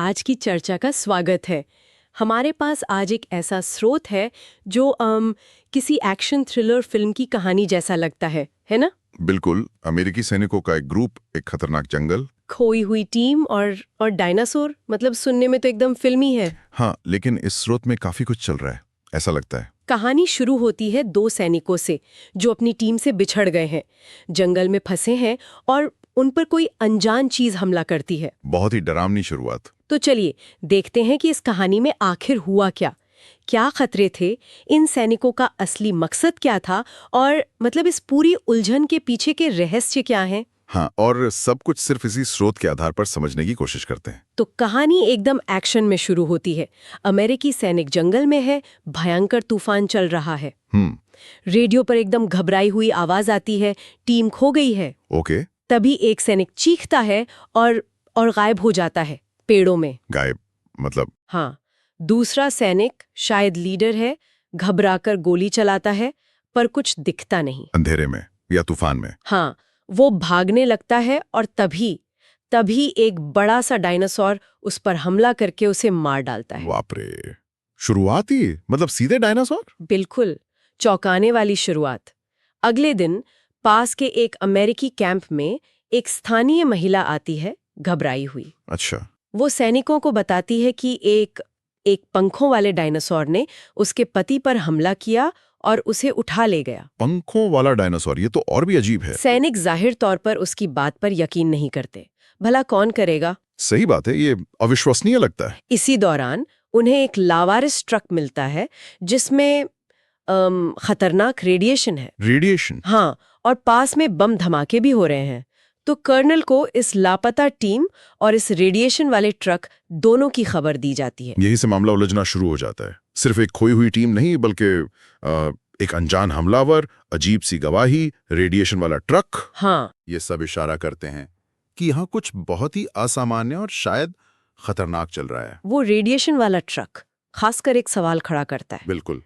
आज की चर्चा का स्वागत है। हमारे पास आज एक ऐसा स्रोत है जो किसी एक्शन थ्रिलर फिल्म की कहानी जैसा लगता है ना? बिल्कुल। अमेरिकी सैनिकों का एक ग्रुप, एक खतरनाक जंगल। खोई हुई टीम और डायनासोर, मतलब सुनने में तो एकदम फिल्मी है। हाँ, लेकिन इस स्रोत में काफी कुछ चल रहा है, ऐसा लगता है। कहानी शुरू होती है दो सैनिकों से जो अपनी टीम से बिछड़ गए हैं, जंगल में फंसे हैं और उन पर कोई अनजान चीज हमला करती है। बहुत ही डरावनी शुरुआत। तो चलिए देखते हैं कि इस कहानी में आखिर हुआ क्या खतरे थे, इन सैनिकों का असली मकसद क्या था और मतलब इस पूरी उलझन के पीछे के रहस्य क्या हैं। हाँ, और सब कुछ सिर्फ इसी स्रोत के आधार पर समझने की कोशिश करते हैं। तो कहानी एकदम एक्शन में शुरू होती है। अमेरिकी सैनिक जंगल में है, भयंकर तूफान चल रहा है। रेडियो पर एकदम घबराई हुई आवाज आती है, टीम खो गई है। ओके। तभी एक सैनिक चीखता है और गायब हो जाता है पेड़ों में। गायब मतलब? हाँ, दूसरा सैनिक, शायद लीडर है, घबराकर गोली चलाता है पर कुछ दिखता नहीं। अंधेरे में या तूफान में? हाँ, वो भागने लगता है और तभी एक बड़ा सा डायनासोर उस पर हमला करके उसे मार डालता है। बाप रे, शुरुआत ही मतलब सीधे डायनासोर? बिल्कुल, चौंकाने वाली शुरुआत। अगले दिन पास के एक अमेरिकी कैंप में एक स्थानीय महिला आती है, घबराई हुई। अच्छा। वो सैनिकों को बताती है कि एक पंखों वाले डायनासोर ने उसके पति पर हमला किया और उसे उठा ले गया। पंखों वाला डायनासोर, ये तो और भी अजीब है। सैनिक जाहिर तौर पर उसकी बात पर यकीन नहीं करते, भला कौन करेगा। सही बात है, ये अविश्वसनीय लगता है। इसी दौरान उन्हें एक लावारिस ट्रक मिलता है जिसमें खतरनाक रेडिएशन है। रेडिएशन? हाँ, और पास में बम धमाके भी हो रहे हैं। तो कर्नल को इस लापता टीम और इस रेडिएशन वाले ट्रक दोनों की खबर दी जाती है। यही से मामला उलझना शुरू हो जाता है। सिर्फ एक खोई हुई टीम नहीं, बल्कि एक अनजान हमलावर, अजीब सी गवाही, रेडिएशन वाला ट्रक। हाँ, ये सब इशारा करते हैं कि यहाँ कुछ बहुत ही असामान्य और शायद खतरनाक चल रहा है। वो रेडिएशन वाला ट्रक खासकर एक सवाल खड़ा करता है। बिल्कुल।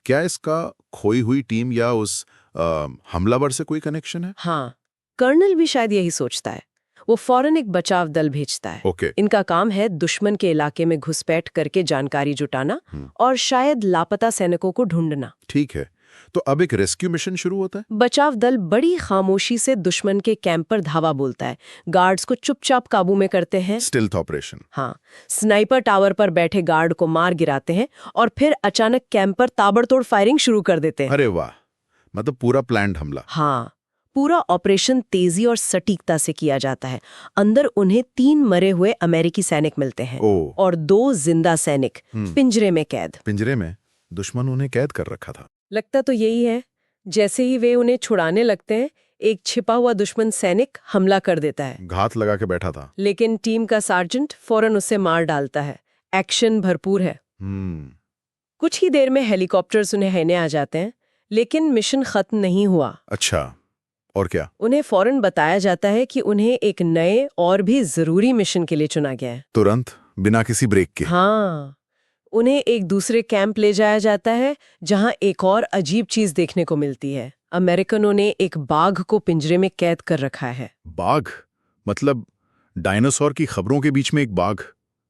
क्या इसका खोई हुई टीम या उस हमलावर से कोई कनेक्शन है? हाँ, कर्नल भी शायद यही सोचता है। वो फौरन एक बचाव दल भेजता है। ओके। इनका काम है दुश्मन के इलाके में घुसपैठ करके जानकारी जुटाना और शायद लापता सैनिकों को ढूंढना। ठीक है, तो अब एक रेस्क्यू मिशन शुरू होता है। बचाव दल बड़ी खामोशी से दुश्मन के कैंप पर धावा बोलता है, गार्ड्स को चुपचाप काबू में करते हैं। Stealth operation. हाँ, स्नाइपर टावर पर बैठे गार्ड को मार गिराते हैं और फिर अचानक कैंप पर ताबड़तोड़ फायरिंग शुरू कर देते हैं। अरे वाह, मतलब पूरा प्लान्ड हमला। हाँ, पूरा ऑपरेशन तेजी और सटीकता से किया जाता है। अंदर उन्हें 3 मरे हुए अमेरिकी सैनिक मिलते हैं और 2 जिंदा सैनिक पिंजरे में कैद। पिंजरे में? दुश्मन उन्हें कैद कर रखा था। लगता तो यही है। जैसे ही वे उन्हें छुड़ाने लगते हैं, एक छिपा हुआ दुश्मन सैनिक हमला कर देता है। घात लगा के बैठा था। लेकिन टीम का सार्जेंट फौरन उसे मार डालता है। एक्शन भरपूर है। कुछ ही देर में हेलीकॉप्टर्स उन्हें लेने आ जाते हैं, लेकिन मिशन खत्म नहीं हुआ। अच्छा, और क्या? उन्हें फौरन बताया जाता है कि उन्हें एक नए और भी जरूरी मिशन के लिए चुना गया है। तुरंत, बिना किसी ब्रेक के? हाँ, उन्हें एक दूसरे कैंप ले जाया जाता है जहां एक और अजीब चीज देखने को मिलती है। अमेरिकनों ने एक बाघ को पिंजरे में कैद कर रखा है। बाघ? मतलब डायनासोर की खबरों के बीच में एक बाघ?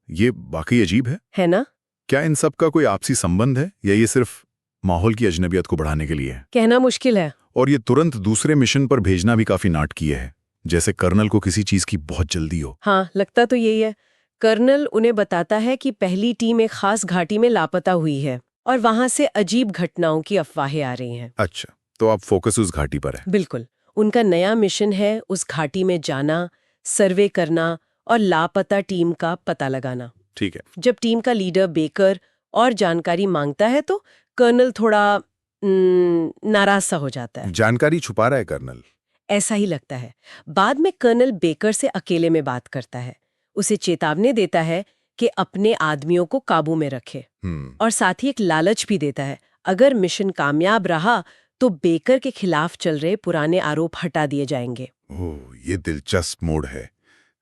ये वाकई अजीब है ना? क्या इन सब का कोई आपसी संबंध है या ये सिर्फ माहौल की अजनबियत को बढ़ाने के लिए है? कहना मुश्किल है। और ये तुरंत दूसरे मिशन पर भेजना भी काफी नाटकीय है, जैसे कर्नल को किसी चीज की बहुत जल्दी हो। हाँ, लगता तो यही है। कर्नल उन्हें बताता है कि पहली टीम एक खास घाटी में लापता हुई है और वहां से अजीब घटनाओं की अफवाहें आ रही हैं। अच्छा, तो अब फोकस उस घाटी पर है। बिल्कुल। उनका नया मिशन है उस घाटी में जाना, सर्वे करना और लापता टीम का पता लगाना। ठीक है। जब टीम का लीडर बेकर और जानकारी मांगता है तो कर्नल थोड़ा नाराज सा हो जाता है। जानकारी छुपा रहा है कर्नल? ऐसा ही लगता है। बाद में कर्नल बेकर से अकेले में बात करता है, उसे चेतावनी देता है कि अपने आदमियों को काबू में रखे और साथ ही एक लालच भी देता है, अगर मिशन कामयाब रहा तो बेकर के खिलाफ चल रहे पुराने आरोप हटा दिए जाएंगे। ओह, ये दिलचस्प मोड़ है।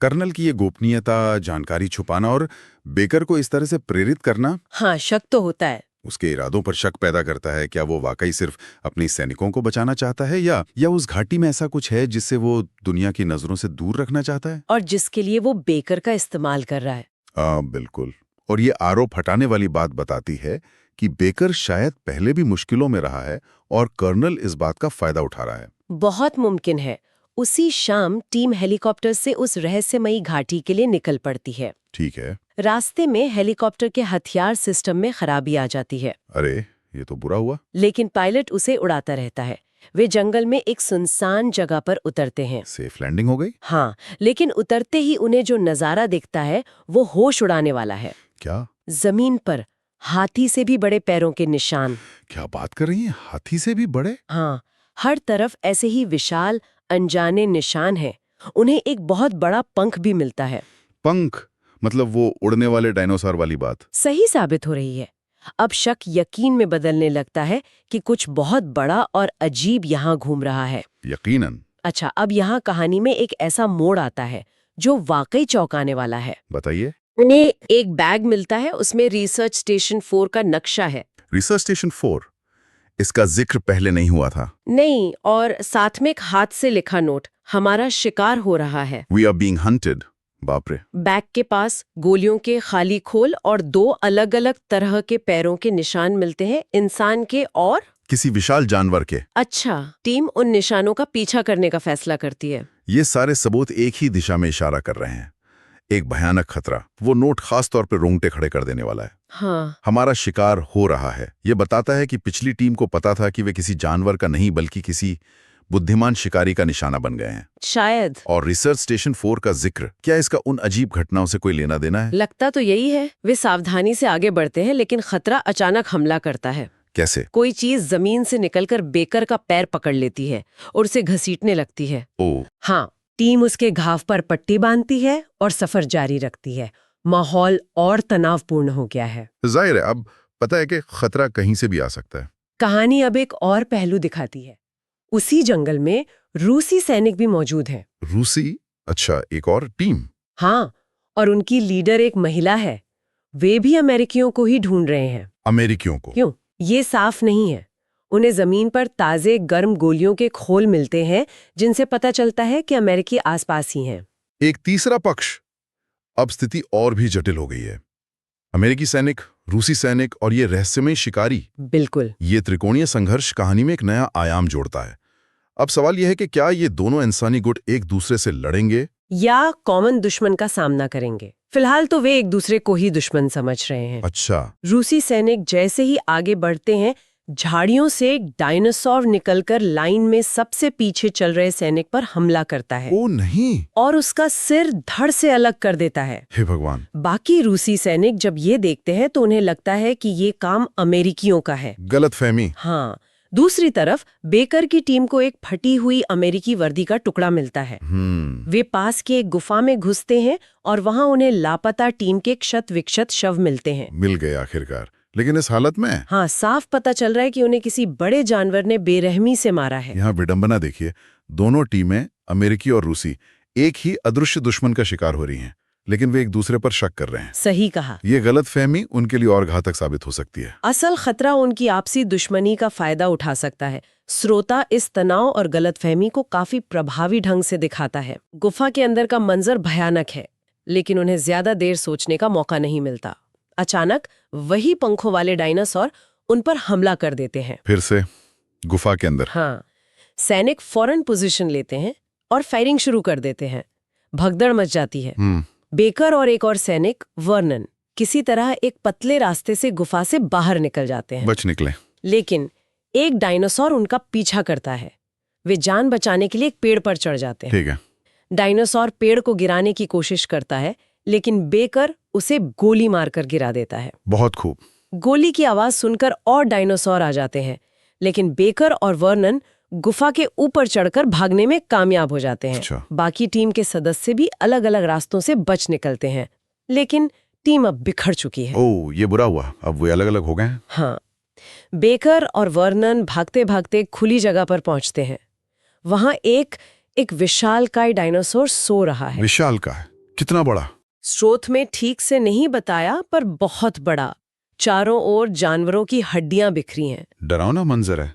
कर्नल की ये गोपनीयता, जानकारी छुपाना और बेकर को इस तरह से प्रेरित करना। हाँ, शक तो होता है। उसके इरादों पर शक पैदा करता है। क्या वो वाकई सिर्फ अपनी सैनिकों को बचाना चाहता है या उस घाटी में ऐसा कुछ है जिससे वो दुनिया की नजरों से दूर रखना चाहता है? और जिसके लिए वो बेकर का इस्तेमाल कर रहा है। बिल्कुल। और ये आरोप हटाने वाली बात बताती है कि बेकर शायद पहले भी मुश्किलों में रहा है और कर्नल इस बात का फायदा उठा रहा है। बहुत मुमकिन है। उसी शाम टीम हेलीकॉप्टर से उस रहस्यमयी घाटी के लिए निकल पड़ती है। ठीक है। रास्ते में हेलीकॉप्टर के हथियार सिस्टम में खराबी आ जाती है, अरे, ये तो बुरा हुआ। लेकिन पायलट उसे उड़ाता रहता है। वे जंगल में एक सुनसान जगह पर उतरते हैं। सेफ लैंडिंग हो गई? हाँ, लेकिन उतरते ही उन्हें जो नजारा दिखता है वो होश उड़ाने वाला है। क्या? जमीन पर हाथी से भी बड़े पैरों के निशान। क्या बात कर रही हैं? हाथी से भी बड़े? हाँ, हर तरफ ऐसे ही विशाल अनजाने निशान हैं। उन्हें एक बहुत बड़ा पंख भी मिलता है। पंख? मतलब वो उड़ने वाले डायनासोर वाली बात? सही साबित हो रही है। अब शक यकीन में बदलने लगता है कि कुछ बहुत बड़ा और अजीब यहाँ घूम रहा है। यकीनन। अच्छा, अब यहाँ कहानी में एक ऐसा मोड़ आता है जो वाकई चौंकाने वाला है। बताइए। उन्हें एक बैग मिलता है, उसमें रिसर्च स्टेशन 4 का नक्शा है। Research station 4? इसका जिक्र पहले नहीं हुआ था। नहीं, और साथ में एक हाथ से लिखा नोट, हमारा शिकार हो रहा है। We are being hunted. बाप रे। बैग के पास गोलियों के खाली खोल और 2 अलग-अलग तरह के पैरों के निशान मिलते हैं, इंसान के और किसी विशाल जानवर के। अच्छा, टीम उन निशानों का पीछा करने का फैसला करती है। ये सारे सबूत एक ही दिशा में इशारा कर रहे हैं। एक भयानक खतरा। वो नोट खास तौर पे रोंगटे खड़े कर देने वाला है। हाँ, हमारा शिकार हो रहा है। ये बताता है कि पिछली टीम को पता था कि वे किसी जानवर का नहीं बल्कि किसी बुद्धिमान शिकारी का निशाना बन गए हैं। शायद। और रिसर्च स्टेशन 4 का जिक्र, क्या इसका उन अजीब घटनाओं से कोई लेना देना है? लगता तो यही है। वे सावधानी से आगे बढ़ते हैं, लेकिन खतरा अचानक हमला करता है। कैसे? कोई चीज जमीन से निकलकर बेकर का पैर पकड़ लेती है और उसे घसीटने लगती है। ओह। हाँ, टीम उसके घाव पर पट्टी बांधती है और सफर जारी रखती है। माहौल और तनावपूर्ण हो गया है। जाहिर है, अब पता है कि खतरा कहीं से भी आ सकता है। कहानी अब एक और पहलू दिखाती है। उसी जंगल में रूसी सैनिक भी मौजूद हैं। रूसी? अच्छा, एक और टीम? हाँ, और उनकी लीडर एक महिला है। वे भी अमेरिकियों को ही ढूंढ रहे हैं। अमेरिकियों को? क्यों? ये साफ नहीं है। उन्हें जमीन पर ताजे गर्म गोलियों के खोल मिलते हैं, जिनसे पता चलता है कि अमेरिकी आसपास ही हैं। एक तीसरा पक्ष? अब स्थिति और भी जटिल हो गई है। अमेरिकी सैनिक, रूसी सैनिक और ये रहस्यमय शिकारी। बिल्कुल। ये त्रिकोणीय संघर्ष कहानी में एक नया आयाम जोड़ता है। अब सवाल यह है कि क्या ये दोनों इंसानी गुट एक दूसरे से लड़ेंगे या कॉमन दुश्मन का सामना करेंगे। फिलहाल तो वे एक दूसरे को ही दुश्मन समझ रहे हैं। अच्छा। रूसी सैनिक जैसे ही आगे बढ़ते हैं, झाड़ियों से एक डायनासोर निकलकर लाइन में सबसे पीछे चल रहे सैनिक पर हमला करता है। ओ नहीं। और उसका सिर धड़ से अलग कर देता है। हे भगवान। बाकी रूसी सैनिक जब ये देखते हैं तो उन्हें लगता है कि ये काम अमेरिकियों का है। गलतफहमी। हाँ, दूसरी तरफ बेकर की टीम को एक फटी हुई अमेरिकी वर्दी का टुकड़ा मिलता है। वे पास के एक गुफा में घुसते हैं और वहां उन्हें लापता टीम के क्षत विक्षत शव मिलते हैं। मिल गए आखिरकार। लेकिन इस हालत में? हाँ, साफ पता चल रहा है कि उन्हें किसी बड़े जानवर ने बेरहमी से मारा है। यहाँ विडंबना देखिए, दोनों टीमें, अमेरिकी और रूसी, एक ही अदृश्य दुश्मन का शिकार हो रही हैं, लेकिन वे एक दूसरे पर शक कर रहे हैं। सही कहा। ये गलतफहमी उनके लिए और घातक साबित हो सकती है। असल खतरा उनकी आपसी दुश्मनी का फायदा उठा सकता है। श्रोता इस तनाव और गलतफहमी को काफी प्रभावी ढंग से दिखाता है। गुफा के अंदर का मंजर भयानक है, लेकिन उन्हें ज्यादा देर सोचने का मौका नहीं मिलता। अचानक वही पंखों वाले डायनासोर उन पर हमला कर देते हैं। फिर से गुफा के अंदर? हाँ, सैनिक फौरन पोजीशन लेते हैं और फायरिंग शुरू कर देते हैं। भगदड़ मच जाती है। बेकर और एक और सैनिक, वर्नन, किसी तरह एक पतले रास्ते से गुफा से बाहर निकल जाते हैं। बच निकले। लेकिन एक डायनासोर उनका पीछा करता है। वे जान बचाने के लिए एक पेड़ पर चढ़ जाते हैं। ठीक है। डायनासोर पेड़ को गिराने की कोशिश करता है, लेकिन बेकर उसे गोली मारकर गिरा देता है। बहुत खूब। गोली की आवाज सुनकर और डायनासोर आ जाते हैं, लेकिन बेकर और वर्नन गुफा के ऊपर चढ़कर भागने में कामयाब हो जाते हैं। अच्छा। बाकी टीम के सदस्य भी अलग अलग रास्तों से बच निकलते हैं, लेकिन टीम अब बिखर चुकी है। ओह, ये बुरा हुआ। अब वे अलग अलग हो गए हैं। हाँ, बेकर और वर्नन भागते भागते खुली जगह पर पहुंचते हैं। वहां एक विशालकाय डायनासोर सो रहा है। विशालकाय? कितना बड़ा? स्रोत में ठीक से नहीं बताया, पर बहुत बड़ा। चारों ओर जानवरों की हड्डियां बिखरी हैं। डरावना मंजर है।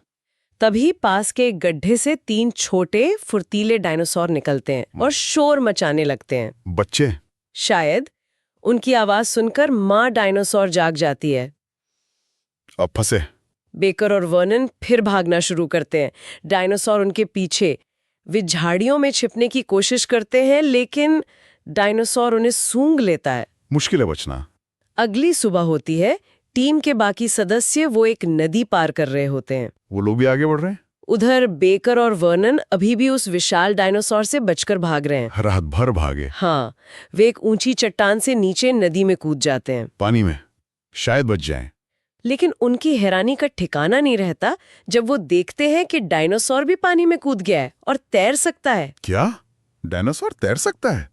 तभी पास के एक गड्ढे से 3 छोटे फुर्तीले डायनासोर निकलते हैं और शोर मचाने लगते हैं। बच्चे? शायद। उनकी आवाज सुनकर माँ डायनासोर जाग जाती है। अब फंसे। बेकर और वर्नन फिर भागना शुरू करते हैं, डायनासोर उनके पीछे। वे झाड़ियों में छिपने की कोशिश करते हैं, लेकिन डायनासोर उन्हें सूंघ लेता है। मुश्किल है बचना। अगली सुबह होती है। टीम के बाकी सदस्य वो एक नदी पार कर रहे होते हैं। वो लोग भी आगे बढ़ रहे हैं। उधर बेकर और वर्नन अभी भी उस विशाल डायनासोर से बचकर भाग रहे हैं। रात भर भागे। हाँ, वे एक ऊंची चट्टान से नीचे नदी में कूद जाते हैं। पानी में शायद बच जाएं। लेकिन उनकी हैरानी का ठिकाना नहीं रहता जब वो देखते हैं कि डायनासोर भी पानी में कूद गया है और तैर सकता है। क्या डायनासोर तैर सकता है?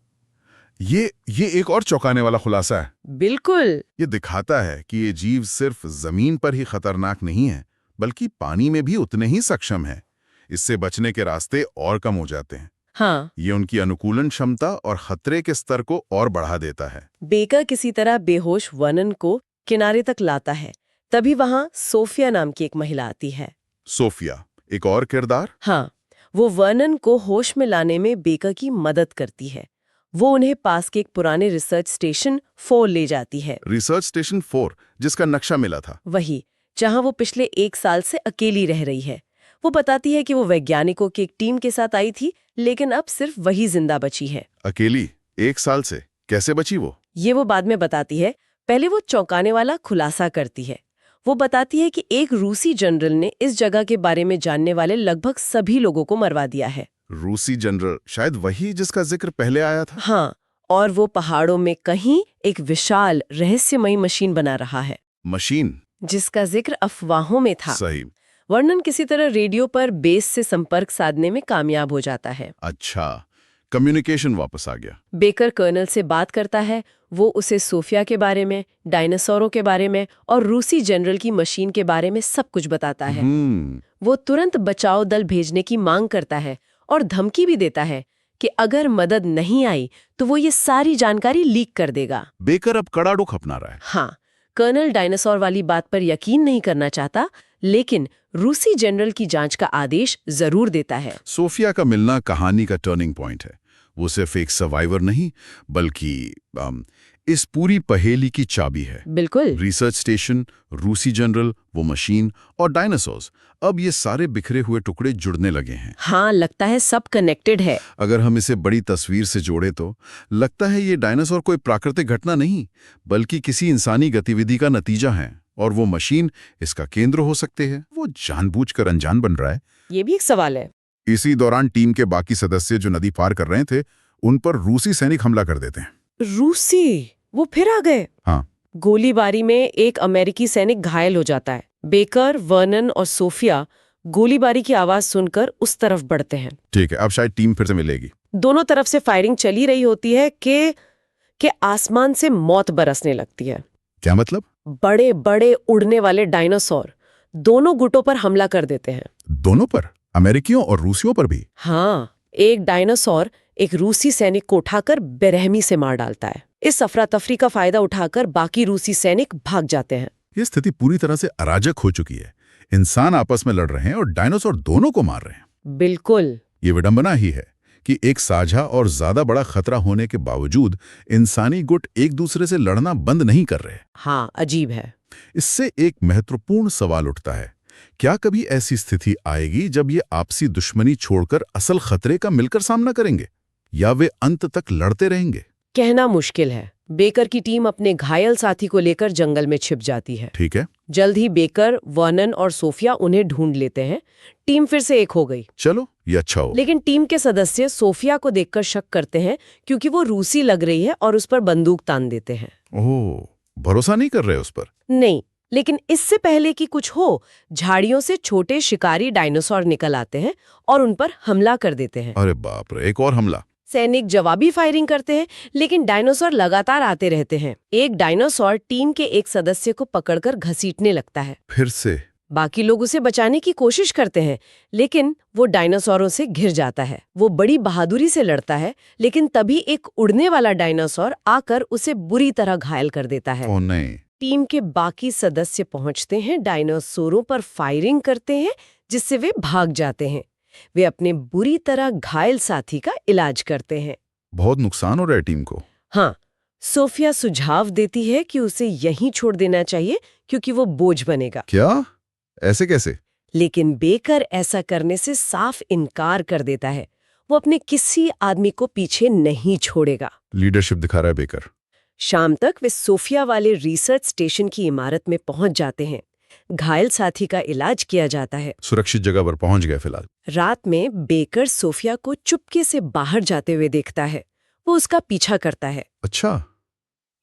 ये एक और चौंकाने वाला खुलासा है। बिल्कुल। ये दिखाता है कि ये जीव सिर्फ जमीन पर ही खतरनाक नहीं है, बल्कि पानी में भी उतने ही सक्षम है। इससे बचने के रास्ते और कम हो जाते हैं। हाँ, ये उनकी अनुकूलन क्षमता और खतरे के स्तर को और बढ़ा देता है। बेकर किसी तरह बेहोश वर्नन को किनारे तक लाता है। तभी वहां सोफिया नाम की एक महिला आती है। सोफिया, एक और किरदार। हाँ, वो वर्नन को होश में लाने में बेकर की मदद करती है। वो उन्हें पास के एक पुराने रिसर्च स्टेशन 4 ले जाती है। रिसर्च स्टेशन 4, जिसका नक्शा मिला था। वही, जहां वो पिछले 1 साल से अकेली रह रही है। वो बताती है कि वो वैज्ञानिकों की एक टीम के साथ आई थी, लेकिन अब सिर्फ वही जिंदा बची है। अकेली 1 साल से कैसे बची वो? ये वो बाद में बताती है। पहले वो चौंकाने वाला खुलासा करती है। वो बताती है कि एक रूसी जनरल ने इस जगह के बारे में जानने वाले लगभग सभी लोगों को मरवा दिया है। रूसी जनरल, शायद वही जिसका जिक्र पहले आया था। हाँ, और वो पहाड़ों में कहीं एक विशाल रहस्यमयी मशीन बना रहा है। मशीन जिसका जिक्र अफवाहों में था। सही। वर्नन किसी तरह रेडियो पर बेस से संपर्क साधने में कामयाब हो जाता है। अच्छा, कम्युनिकेशन वापस आ गया। बेकर कर्नल से बात करता है। वो उसे सोफिया के बारे में, डायनासोरों के बारे में और रूसी जनरल की मशीन के बारे में सब कुछ बताता है। वो तुरंत बचाव दल भेजने की मांग करता है और धमकी भी देता है कि अगर मदद नहीं आई तो वो ये सारी जानकारी लीक कर देगा। बेकर अब कड़ा रुख अपना रहा है। हाँ, कर्नल डायनासोर वाली बात पर यकीन नहीं करना चाहता, लेकिन रूसी जनरल की जांच का आदेश जरूर देता है। सोफिया का मिलना कहानी का टर्निंग पॉइंट है। वो सिर्फ एक सर्वाइवर नहीं, बल्कि इस पूरी पहेली की चाबी है। बिल्कुल। रिसर्च स्टेशन, रूसी जनरल, वो मशीन और डायनासोर्स, अब ये सारे बिखरे हुए टुकड़े जुड़ने लगे हैं। हाँ, लगता है सब कनेक्टेड है। अगर हम इसे बड़ी तस्वीर से जोड़े तो लगता है ये डायनासोर कोई प्राकृतिक घटना नहीं, बल्कि किसी इंसानी गतिविधि का नतीजा है, और वो मशीन इसका केंद्र हो सकते हैं। वो जानबूझकर अनजान बन रहा है। ये भी एक सवाल है। इसी दौरान टीम के बाकी सदस्य जो नदी पार कर रहे थे, उन पर रूसी सैनिक हमला कर देते हैं। रूसी? वो फिर आ गए? हाँ। गोलीबारी में एक अमेरिकी सैनिक घायल हो जाता है। बेकर, वर्नन और सोफिया गोलीबारी की आवाज सुनकर उस तरफ बढ़ते हैं। ठीक है, अब शायद टीम फिर से मिलेगी। दोनों तरफ से फायरिंग चली रही होती है कि आसमान से मौत बरसने लगती है। क्या मतलब? बड़े बड़े उड़ने वाले डायनासोर दोनों गुटों पर हमला कर देते हैं। दोनों पर? अमेरिकियों और रूसियों पर भी? हाँ, एक डायनासोर एक रूसी सैनिक को उठाकर बेरहमी से मार डालता है। इस अफरा तफरी का फायदा उठाकर बाकी रूसी सैनिक भाग जाते हैं। ये स्थिति पूरी तरह से अराजक हो चुकी है। इंसान आपस में लड़ रहे हैं और डायनासोर दोनों को मार रहे हैं। बिल्कुल। ये विडंबना ही है कि एक साझा और ज्यादा बड़ा खतरा होने के बावजूद इंसानी गुट एक दूसरे से लड़ना बंद नहीं कर रहे। हाँ, अजीब है। इससे एक महत्वपूर्ण सवाल उठता है, क्या कभी ऐसी स्थिति आएगी जब ये आपसी दुश्मनी छोड़कर असल खतरे का मिलकर सामना करेंगे, या वे अंत तक लड़ते रहेंगे? कहना मुश्किल है। बेकर की टीम अपने घायल साथी को लेकर जंगल में छिप जाती है। ठीक है। जल्द ही बेकर, वर्नन और सोफिया उन्हें ढूंढ लेते हैं। टीम फिर से एक हो गई। चलो, ये अच्छा हो। लेकिन टीम के सदस्य सोफिया को देखकर शक करते हैं, क्योंकि वो रूसी लग रही है और उस पर बंदूक तान देते हैं। ओह, भरोसा नहीं कर रहे उस पर? नहीं, लेकिन इससे पहले कि कुछ हो, झाड़ियों से छोटे शिकारी डायनासोर निकल आते हैं और उन पर हमला कर देते हैं। अरे बाप रे, एक और हमला। सैनिक जवाबी फायरिंग करते हैं, लेकिन डायनासोर लगातार आते रहते हैं। एक डायनासोर टीम के एक सदस्य को पकड़कर घसीटने लगता है। फिर से? बाकी लोग उसे बचाने की कोशिश करते हैं, लेकिन वो डायनासोरों से घिर जाता है। वो बड़ी बहादुरी से लड़ता है, लेकिन तभी एक उड़ने वाला डायनासोर आकर उसे बुरी तरह घायल कर देता है। ओह नहीं। टीम के बाकी सदस्य पहुंचते हैं, डायनासोरों पर फायरिंग करते हैं, जिससे वे भाग जाते हैं। वे अपने बुरी तरह घायल साथी का इलाज करते हैं। बहुत नुकसान हो रहा है टीम को। हाँ, सोफिया सुझाव देती है कि उसे यहीं छोड़ देना चाहिए क्योंकि वो बोझ बनेगा। क्या? ऐसे कैसे? लेकिन बेकर ऐसा करने से साफ इनकार कर देता है। वो अपने किसी आदमी को पीछे नहीं छोड़ेगा। लीडरशिप दिखा रहा है बेकर। शाम तक वे सोफिया वाले रिसर्च स्टेशन की इमारत में पहुंच जाते हैं। घायल साथी का इलाज किया जाता है। सुरक्षित जगह पर पहुंच गए फिलहाल। रात में बेकर सोफिया को चुपके से बाहर जाते हुए देखता है। वो उसका पीछा करता है। अच्छा,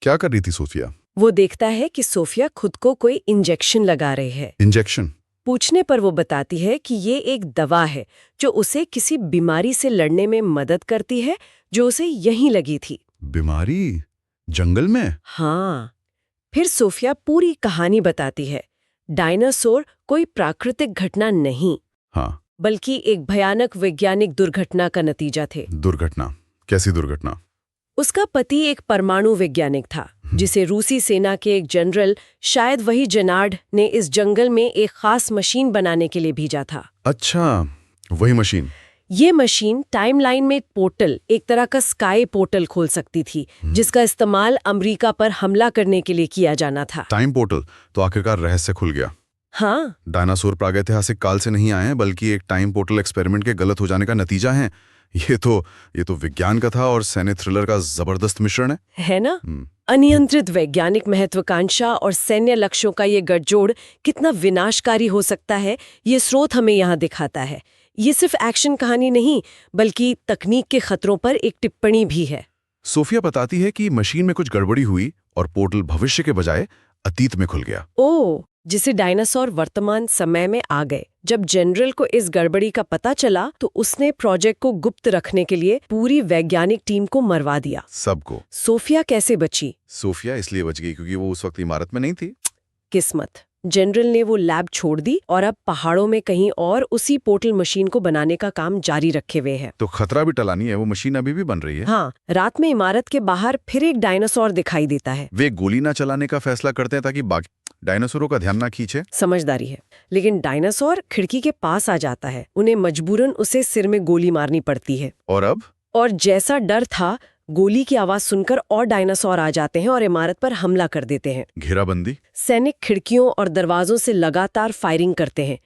क्या कर रही थी सोफिया? वो देखता है कि सोफिया खुद को कोई इंजेक्शन लगा रही है। इंजेक्शन? पूछने पर वो बताती है कि ये एक दवा है जो उसे किसी बीमारी से लड़ने में मदद करती है, जो उसे यहीं लगी थी। बीमारी? जंगल में? हाँ। फिर सोफिया पूरी कहानी बताती है। डायनासोर कोई प्राकृतिक घटना नहीं, हाँ। बल्कि एक भयानक वैज्ञानिक दुर्घटना का नतीजा थे। दुर्घटना? कैसी दुर्घटना? उसका पति एक परमाणु वैज्ञानिक था, जिसे रूसी सेना के एक जनरल, शायद वही जेनार्ड, ने इस जंगल में एक खास मशीन बनाने के लिए भेजा था। अच्छा, वही मशीन। ये मशीन टाइमलाइन में पोर्टल, एक तरह का स्काई पोर्टल खोल सकती थी, जिसका इस्तेमाल अमेरिका पर हमला करने के लिए किया जाना था। Time portal? तो आखिरकार रहस्य खुल गया। हाँ। डायनासोर प्रागैतिहासिक काल से नहीं आए हैं, बल्कि एक टाइम पोर्टल एक्सपेरिमेंट के गलत हो जाने का नतीजा है। ये तो विज्ञान कथा और सैन्य थ्रिलर का जबरदस्त मिश्रण है ना? अनियंत्रित वैज्ञानिक महत्वाकांक्षा और सैन्य लक्ष्यों का ये गठजोड़ कितना विनाशकारी हो सकता है, ये स्रोत हमें यहाँ दिखाता है। ये सिर्फ एक्शन कहानी नहीं, बल्कि तकनीक के खतरों पर एक टिप्पणी भी है। सोफिया बताती है कि मशीन में कुछ गड़बड़ी हुई और पोर्टल भविष्य के बजाय अतीत में खुल गया। ओह, जिसे डायनासोर वर्तमान समय में आ गए। जब जनरल को इस गड़बड़ी का पता चला तो उसने प्रोजेक्ट को गुप्त रखने के लिए पूरी वैज्ञानिक टीम को मरवा दिया। सबको। सोफिया कैसे बची? सोफिया इसलिए बच गई क्योंकि वो उस वक्त इमारत में नहीं थी। किस्मत। जनरल ने वो लैब छोड़ दी और अब पहाड़ों में कहीं और उसी पोर्टल मशीन को बनाने का काम जारी रखे हुए है। तो खतरा भी टला नहीं है, वो मशीन अभी भी बन रही है। हाँ। रात में इमारत के बाहर फिर एक डायनासोर दिखाई देता है। वे गोली ना चलाने का फैसला करते हैं ताकि बाकी डायनासोरों का ध्यान ना खींचे। समझदारी है। लेकिन डायनासोर खिड़की के पास आ जाता है। उन्हें मजबूरन उसे सिर में गोली मारनी पड़ती है। और अब? और जैसा डर था, गोली की आवाज सुनकर और डायनासोर आ जाते हैं और इमारत पर हमला कर देते हैं। घेराबंदी? सैनिक खिड़कियों और दरवाजों से लगातार फायरिंग करते हैं।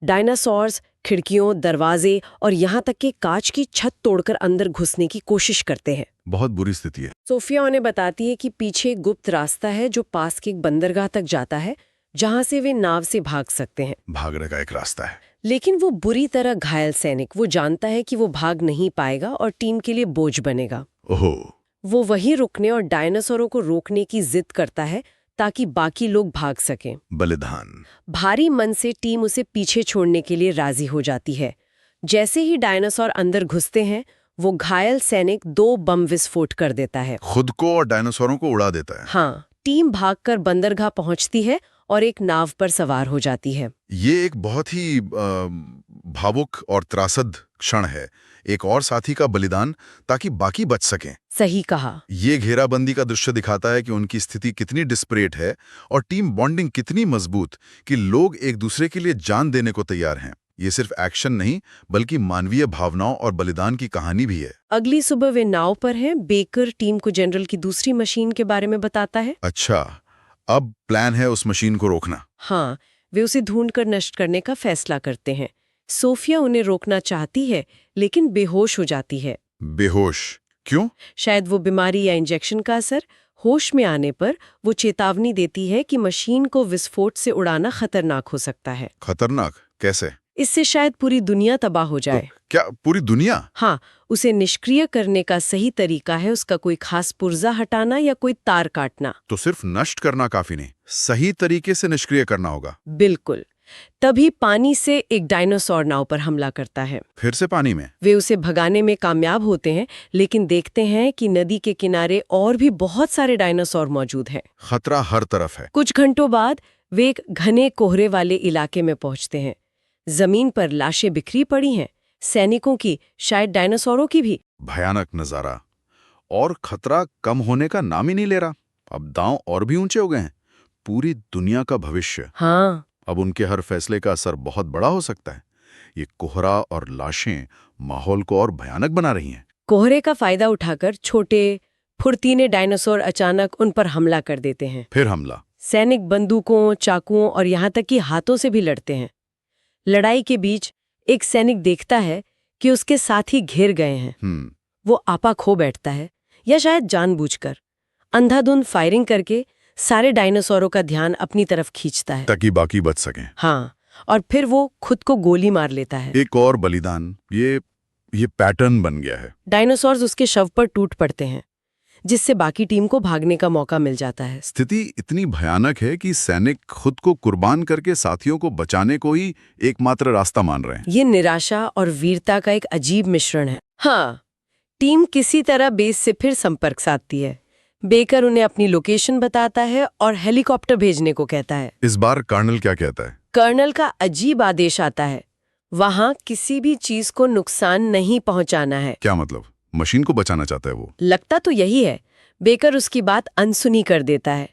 डायनासोर्स खिड़कियों, दरवाजे और यहाँ तक कि कांच की छत तोड़कर अंदर घुसने की कोशिश करते हैं। बहुत बुरी स्थिति है। सोफिया उन्हें बताती है कि पीछे गुप्त रास्ता है जो पास के एक बंदरगाह तक जाता है, जहाँ से वे नाव से भाग सकते हैं। भागने का एक रास्ता है। लेकिन वो बुरी तरह घायल सैनिक, वो जानता है कि वो भाग नहीं पाएगा और टीम के लिए बोझ बनेगा। ओहो। वो वहीं रुकने और डायनासोरों को रोकने की जिद करता है ताकि बाकी लोग भाग सकें। बलिदान। भारी मन से टीम उसे पीछे छोड़ने के लिए राजी हो जाती है। जैसे ही डायनासोर अंदर घुसते हैं, वो घायल सैनिक 2 बम विस्फोट कर देता है। खुद को और डायनासोरों को उड़ा देता है। हाँ। टीम भागकर बंदरगाह पहुंचती है और एक नाव पर सवार हो जाती है। ये एक बहुत ही भावुक और त्रासद क्षण है। एक और साथी का बलिदान ताकि बाकी बच सकें। सही कहा। ये घेराबंदी का दृश्य दिखाता है कि उनकी स्थिति कितनी डिस्परेट है और टीम बॉन्डिंग कितनी मजबूत कि लोग एक दूसरे के लिए जान देने को तैयार हैं। ये सिर्फ एक्शन नहीं, बल्कि मानवीय भावनाओं और बलिदान की कहानी भी है। अगली सुबह वे नाव पर हैं। बेकर टीम को जनरल की दूसरी मशीन के बारे में बताता है। अच्छा, अब प्लान है उस मशीन को रोकना। हाँ। वे उसे ढूंढकर नष्ट करने का फैसला करते हैं। सोफिया उन्हें रोकना चाहती है, लेकिन बेहोश हो जाती है। बेहोश क्यों? शायद वो बीमारी या इंजेक्शन का असर। होश में आने पर वो चेतावनी देती है कि मशीन को विस्फोट से उड़ाना खतरनाक हो सकता है। खतरनाक कैसे? इससे शायद पूरी दुनिया तबाह हो जाए। तो क्या पूरी दुनिया? हाँ। उसे निष्क्रिय करने का सही तरीका है उसका कोई खास पुर्जा हटाना या कोई तार काटना। तो सिर्फ नष्ट करना काफी नहीं, सही तरीके से निष्क्रिय करना होगा। बिल्कुल। तभी पानी से एक डायनासोर नाव पर हमला करता है। फिर से पानी में? वे उसे भगाने में कामयाब होते हैं, लेकिन देखते हैं कि नदी के किनारे और भी बहुत सारे डायनासोर मौजूद हैं। खतरा हर तरफ है। कुछ घंटों बाद वे एक घने कोहरे वाले इलाके में पहुंचते हैं। जमीन पर लाशें बिखरी पड़ी हैं, सैनिकों की, शायद डायनासोरों की भी। भयानक नजारा। और खतरा कम होने का नाम ही नहीं ले रहा। अब दांव और भी ऊंचे हो गए हैं। पूरी दुनिया का भविष्य। हाँ। अब उनके हर फैसले का असर बहुत बड़ा हो सकता है। ये कोहरा और लाशें माहौल को और भयानक बना रही हैं। कोहरे का फायदा उठाकर छोटे, फुर्तीले डायनासोर अचानक उन पर हमला कर देते हैं। फिर हमला। सैनिक बंदूकों, चाकुओं और यहाँ तक कि हाथों से भी लड़ते हैं। लड़ाई के बीच एक सैनिक देखता है कि उसके साथी घिर गए हैं। वो आपा खो बैठता है, या शायद जानबूझकर अंधाधुंध फायरिंग करके सारे डायनासोरों का ध्यान अपनी तरफ खींचता है ताकि बाकी बच सकें। हाँ, और फिर वो खुद को गोली मार लेता है। एक और बलिदान, ये पैटर्न बन गया है। डायनासोर्स उसके शव पर टूट पड़ते हैं, जिससे बाकी टीम को भागने का मौका मिल जाता है। स्थिति इतनी भयानक है कि सैनिक खुद को कुर्बान करके साथियों को बचाने को ही एकमात्र रास्ता मान रहे हैं। ये निराशा और वीरता का एक अजीब मिश्रण है। हाँ, टीम किसी तरह बेस से फिर संपर्क साधती है। बेकर उन्हें अपनी लोकेशन बताता है और हेलीकॉप्टर भेजने को कहता है। इस बार कर्नल क्या कहता है? कर्नल का अजीब आदेश आता है, वहां किसी भी चीज को नुकसान नहीं पहुंचाना है। क्या मतलब? मशीन को बचाना चाहता है वो? लगता तो यही है। बेकर उसकी बात अनसुनी कर देता है।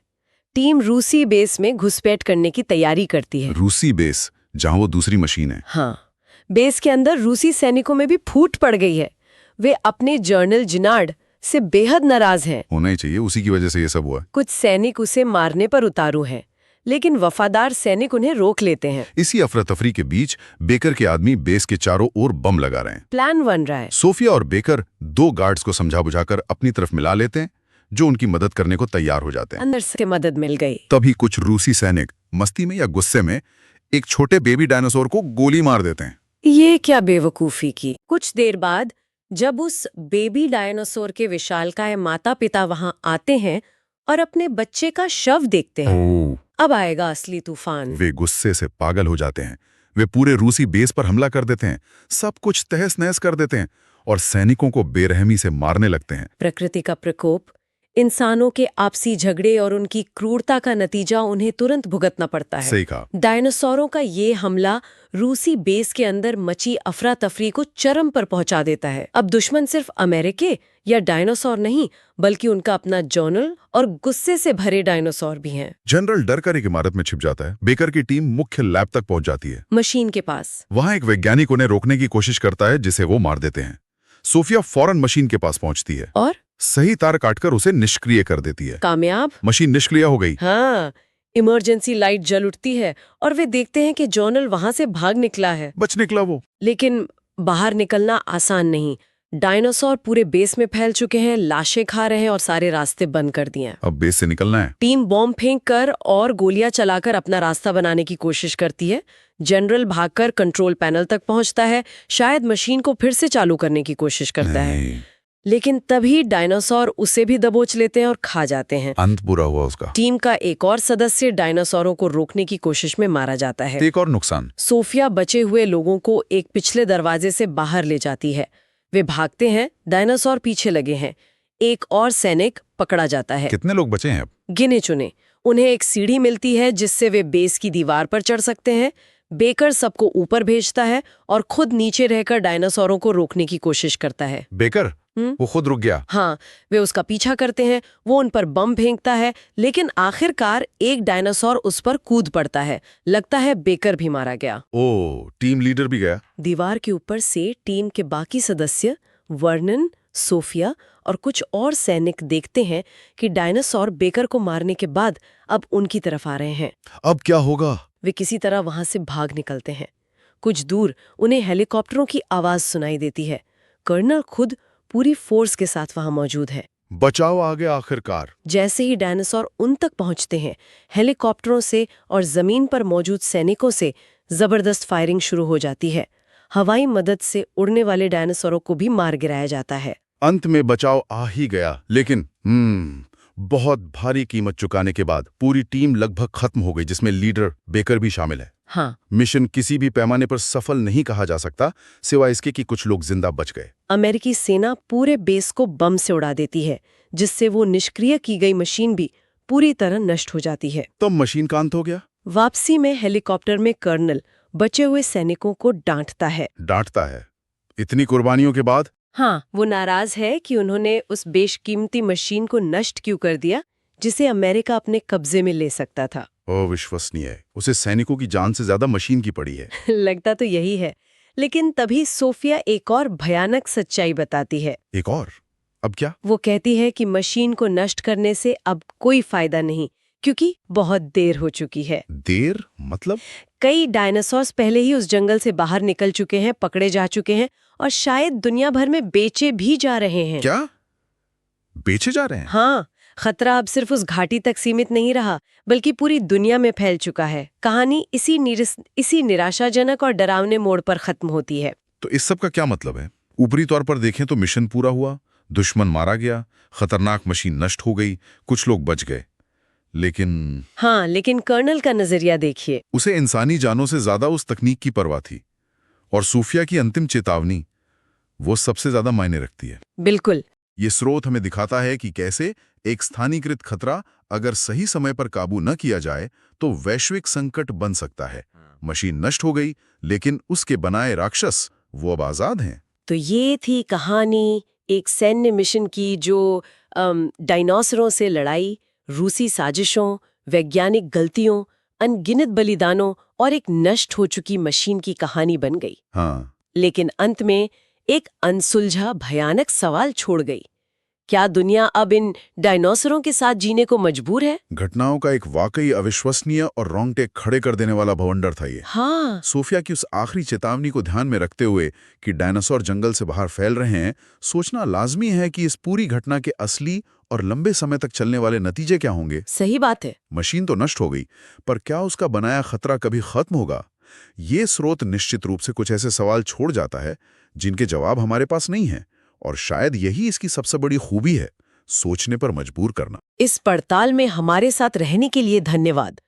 टीम रूसी बेस में घुसपैठ करने की तैयारी करती है। रूसी बेस, जहां वो दूसरी मशीन है। हाँ, बेस के अंदर रूसी सैनिकों में भी फूट पड़ गई है। वे अपने जनरल जिनार्ड से बेहद नाराज हैं। होना ही चाहिए, उसी की वजह से ये सब हुआ। कुछ सैनिक उसे मारने पर उतारू हैं, लेकिन वफादार सैनिक उन्हें रोक लेते हैं। इसी अफरा तफरी के बीच बेकर के आदमी बेस के चारों ओर बम लगा रहे हैं। प्लान बन रहा है। सोफिया और बेकर 2 गार्ड्स को समझा बुझाकर अपनी तरफ मिला लेते हैं, जो उनकी मदद करने को तैयार हो जाते हैं। अंदर से मदद मिल गई। तभी कुछ रूसी सैनिक मस्ती में या गुस्से में एक छोटे बेबी डायनासोर को गोली मार देते हैं। ये क्या बेवकूफी की। कुछ देर बाद जब उस बेबी डायनासोर के विशालकाय माता पिता वहां आते हैं और अपने बच्चे का शव देखते हैं, अब आएगा असली तूफान। वे गुस्से से पागल हो जाते हैं। वे पूरे रूसी बेस पर हमला कर देते हैं, सब कुछ तहस नहस कर देते हैं और सैनिकों को बेरहमी से मारने लगते हैं। प्रकृति का प्रकोप, इंसानों के आपसी झगड़े और उनकी क्रूरता का नतीजा उन्हें तुरंत भुगतना पड़ता है। सही कहा। डायनासोरों का ये हमला रूसी बेस के अंदर मची अफरा तफरी को चरम पर पहुंचा देता है। अब दुश्मन सिर्फ अमेरिके या डायनासोर नहीं, बल्कि उनका अपना जर्नल और गुस्से से भरे डायनासोर भी हैं। जनरल डर कर एक इमारत में छिप जाता है। बेकर की टीम मुख्य लैब तक पहुंच जाती है। मशीन के पास वहां एक वैज्ञानिक उन्हें रोकने की कोशिश करता है, जिसे वो मार देते हैं। सोफिया फौरन मशीन के पास पहुंचती है और सही तार काटकर उसे निष्क्रिय कर देती है। कामयाब। मशीन निष्क्रिय हो गई। हाँ, इमरजेंसी लाइट जल उठती है और वे देखते हैं कि जर्नल वहां से भाग निकला है। बच निकला वो। लेकिन बाहर निकलना आसान नहीं। डायनासोर पूरे बेस में फैल चुके हैं, लाशें खा रहे हैं और सारे रास्ते बंद कर दिए हैं। अब बेस से निकलना है। टीम बॉम्ब फेंक कर और गोलियां चलाकर अपना रास्ता बनाने की कोशिश करती है। जनरल भागकर कंट्रोल पैनल तक पहुंचता है, शायद मशीन को फिर से चालू करने की कोशिश करता है, लेकिन तभी डायनासोर उसे भी दबोच लेते हैं और खा जाते हैं। अंत बुरा हुआ उसका। टीम का एक और सदस्य डायनासोरों को रोकने की कोशिश में मारा जाता है। एक और नुकसान। सोफिया बचे हुए लोगों को एक पिछले दरवाजे से बाहर ले जाती है। वे भागते हैं, डायनासोर पीछे लगे हैं। एक और सैनिक पकड़ा जाता है। कितने लोग बचे हैं अब? गिने चुने। उन्हें एक सीढ़ी मिलती है जिससे वे बेस की दीवार पर चढ़ सकते हैं। बेकर सबको ऊपर भेजता है और खुद नीचे रहकर डायनासोरों को रोकने की कोशिश करता है। बेकर वो खुद रुक गया। हाँ, वे उसका पीछा करते हैं। वो उन पर बम फेंकता है, लेकिन आखिरकार एक डायनासोर उस पर कूद पड़ता है। लगता है बेकर भी मारा गया। ओ, टीम लीडर भी गया। दीवार के ऊपर से टीम के बाकी सदस्य वर्नन, सोफिया और कुछ और सैनिक देखते हैं कि डायनासोर बेकर को मारने के बाद अब उनकी तरफ आ रहे हैं। अब क्या होगा? वे किसी तरह वहां से भाग निकलते हैं। कुछ दूर उन्हें हेलीकॉप्टरों की आवाज सुनाई देती है। कर्नल खुद पूरी फोर्स के साथ वहां मौजूद है। बचाव आ गया आखिरकार। जैसे ही डायनासोर उन तक पहुंचते हैं, हेलीकॉप्टरों से और जमीन पर मौजूद सैनिकों से जबरदस्त फायरिंग शुरू हो जाती है। हवाई मदद से उड़ने वाले डायनासोरों को भी मार गिराया जाता है। अंत में बचाव आ ही गया, लेकिन बहुत भारी कीमत चुकाने के बाद पूरी टीम लगभग खत्म हो गई, जिसमें लीडर बेकर भी शामिल है। हाँ, मिशन किसी भी पैमाने पर सफल नहीं कहा जा सकता, सिवाय इसके कि कुछ लोग जिंदा बच गए। अमेरिकी सेना पूरे बेस को बम से उड़ा देती है, जिससे वो निष्क्रिय की गई मशीन भी पूरी तरह नष्ट हो जाती है। तो मशीन का अंत हो गया। वापसी में हेलीकॉप्टर में कर्नल बचे हुए सैनिकों को डांटता है। इतनी कुर्बानियों के बाद? हाँ, वो नाराज है कि उन्होंने उस बेशकीमती मशीन को नष्ट क्यों कर दिया, जिसे अमेरिका अपने कब्जे में ले सकता था। अविश्वसनीय। उसे सैनिकों की जान से ज्यादा मशीन की पड़ी है। लगता तो यही है, लेकिन तभी सोफिया एक और भयानक सच्चाई बताती है। एक और? अब क्या? वो कहती है कि मशीन को नष्ट करने से अब कोई फायदा नहीं, क्योंकि बहुत देर हो चुकी है। देर मतलब? कई डायनासोर्स पहले ही उस जंगल से बाहर निकल चुके हैं, पकड़े जा चुके हैं और शायद दुनिया भर में बेचे भी जा रहे हैं। क्या बेचे जा रहे हैं? हाँ, खतरा अब सिर्फ उस घाटी तक सीमित नहीं रहा, बल्कि पूरी दुनिया में फैल चुका है। कहानी इसी निराशाजनक और डरावने मोड़ पर खत्म होती है। तो इस सब का क्या मतलब है? ऊपरी तौर पर देखें तो मिशन पूरा हुआ, दुश्मन मारा गया, खतरनाक मशीन नष्ट हो गई, कुछ लोग बच गए। लेकिन हाँ, लेकिन कर्नल का नजरिया देखिए। उसे इंसानी जानों से ज्यादा उस तकनीक की परवाह थी, और सूफिया की अंतिम चेतावनी वो सबसे ज्यादा मायने रखती है। बिल्कुल। ये स्रोत हमें दिखाता है कि कैसे एक स्थानीयकृत खतरा अगर सही समय पर काबू न किया जाए तो वैश्विक संकट बन सकता है। मशीन नष्ट हो गई, लेकिन उसके बनाए राक्षस वो अब आजाद हैं। तो ये थी कहानी एक सैन्य मिशन की, जो डायनासोरों से लड़ाई, रूसी साजिशों, वैज्ञानिक गलतियों, अनगिनत बलिदानों और एक नष्ट हो चुकी मशीन की कहानी बन गई। हाँ, लेकिन अंत में एक अनसुलझा भयानक सवाल छोड़ गई। क्या दुनिया अब इन डायनासोरों के साथ जीने को मजबूर है? घटनाओं का एक वाकई अविश्वसनीय और रोंगटे खड़े कर देने वाला भवंडर था ये। हाँ, सोफिया की उस आखिरी चेतावनी को ध्यान में रखते हुए कि डायनासोर जंगल से बाहर फैल रहे हैं, सोचना लाजमी है कि इस पूरी घटना के असली और लंबे समय तक चलने वाले नतीजे क्या होंगे। सही बात है। मशीन तो नष्ट हो गई, पर क्या उसका बनाया खतरा कभी खत्म होगा? ये स्रोत निश्चित रूप से कुछ ऐसे सवाल छोड़ जाता है जिनके जवाब हमारे पास नहीं है, और शायद यही इसकी सबसे बड़ी खूबी है, सोचने पर मजबूर करना। इस पड़ताल में हमारे साथ रहने के लिए धन्यवाद।